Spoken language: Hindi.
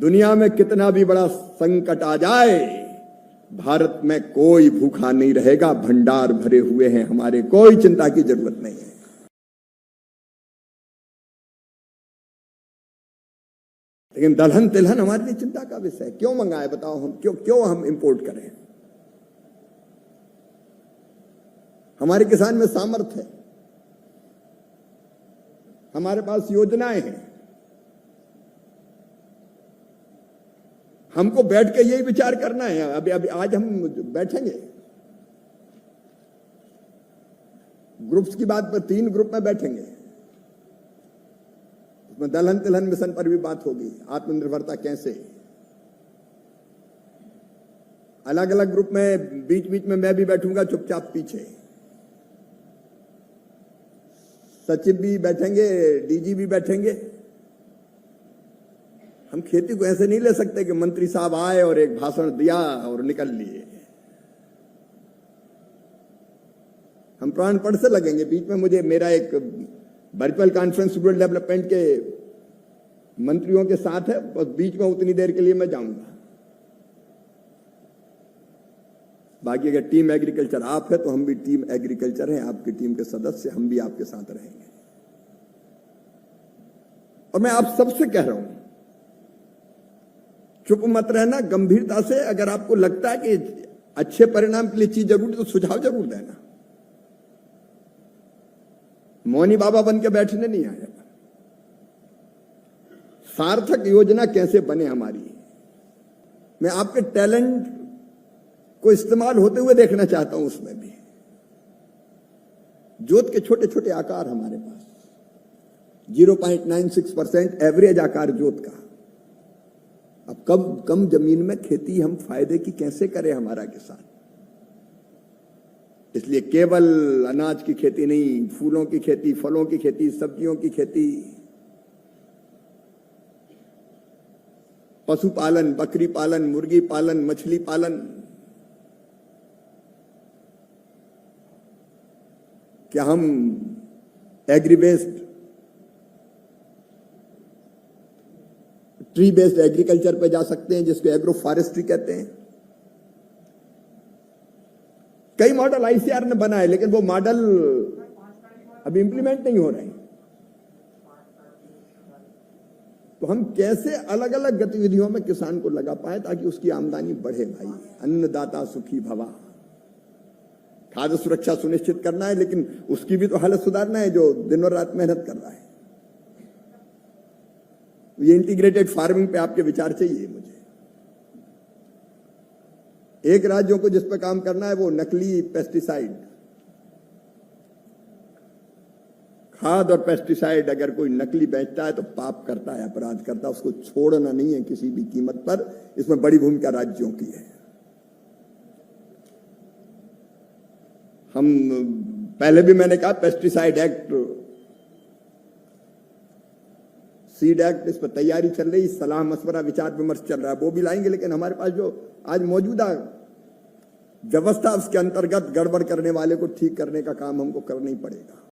दुनिया में कितना भी बड़ा संकट आ जाए, भारत में कोई भूखा नहीं रहेगा, भंडार भरे हुए हैं हमारे, कोई चिंता की जरूरत नहीं है। लेकिन दलहन तिलहन हमारे लिए चिंता का विषय है। क्यों मंगाए बताओ, हम क्यों हम इंपोर्ट करें? हमारे किसान में सामर्थ्य है, हमारे पास योजनाएं हैं। हमको बैठ के यही विचार करना है। अभी आज हम बैठेंगे ग्रुप्स की बात पर, 3 ग्रुप में बैठेंगे, उसमें दलहन तिलहन मिशन पर भी बात होगी, आत्मनिर्भरता कैसे। अलग अलग ग्रुप में बीच बीच में मैं भी बैठूंगा चुपचाप पीछे, सचिव भी बैठेंगे, डीजी भी बैठेंगे। हम खेती को ऐसे नहीं ले सकते कि मंत्री साहब आए और एक भाषण दिया और निकल लिए। हम प्राणपण से लगेंगे। बीच में मेरा एक वर्चुअल कॉन्फ्रेंस रूरल डेवलपमेंट के मंत्रियों के साथ है, बस बीच में उतनी देर के लिए मैं जाऊंगा। बाकी अगर टीम एग्रीकल्चर आप है तो हम भी टीम एग्रीकल्चर हैं, आपकी टीम के सदस्य, हम भी आपके साथ रहेंगे। और मैं आप सबसे कह रहा हूं, चुप मत रहना, गंभीरता से। अगर आपको लगता है कि अच्छे परिणाम के लिए चीज जरूरी तो सुझाव जरूर देना। मौनी बाबा बन के बैठने नहीं आया। सार्थक योजना कैसे बने हमारी, मैं आपके टैलेंट को इस्तेमाल होते हुए देखना चाहता हूं। उसमें भी जोत के छोटे छोटे आकार हमारे पास, 0.96% एवरेज आकार जोत का। अब कम जमीन में खेती हम फायदे की कैसे करें हमारा किसान। इसलिए केवल अनाज की खेती नहीं, फूलों की खेती, फलों की खेती, सब्जियों की खेती, पशुपालन, बकरी पालन, मुर्गी पालन, मछली पालन, क्या हम agri based, tree based agriculture पे जा सकते हैं, जिसको एग्रो फॉरेस्ट्री कहते हैं। कई मॉडल आईसीआर ने बनाए, लेकिन वो मॉडल अभी इंप्लीमेंट नहीं हो रहे हैं। तो हम कैसे अलग अलग गतिविधियों में किसान को लगा पाए ताकि उसकी आमदनी बढ़े। भाई, अन्नदाता सुखी भवा। खाद्य सुरक्षा सुनिश्चित करना है, लेकिन उसकी भी तो हालत सुधारना है जो दिन और रात मेहनत कर रहा है। ये इंटीग्रेटेड फार्मिंग पे आपके विचार चाहिए मुझे। एक राज्यों को जिस पर काम करना है वो नकली पेस्टिसाइड, खाद और पेस्टिसाइड, अगर कोई नकली बेचता है तो पाप करता है, अपराध करता है, उसको छोड़ना नहीं है किसी भी कीमत पर। इसमें बड़ी भूमिका राज्यों की है। हम पहले भी मैंने कहा पेस्टिसाइड एक्ट, सीड एक्ट, इस पर तैयारी चल रही, सलाह मशवरा विचार विमर्श चल रहा है, वो भी लाएंगे। लेकिन हमारे पास जो आज मौजूदा व्यवस्था, उसके अंतर्गत गड़बड़ करने वाले को ठीक करने का काम हमको करना ही पड़ेगा।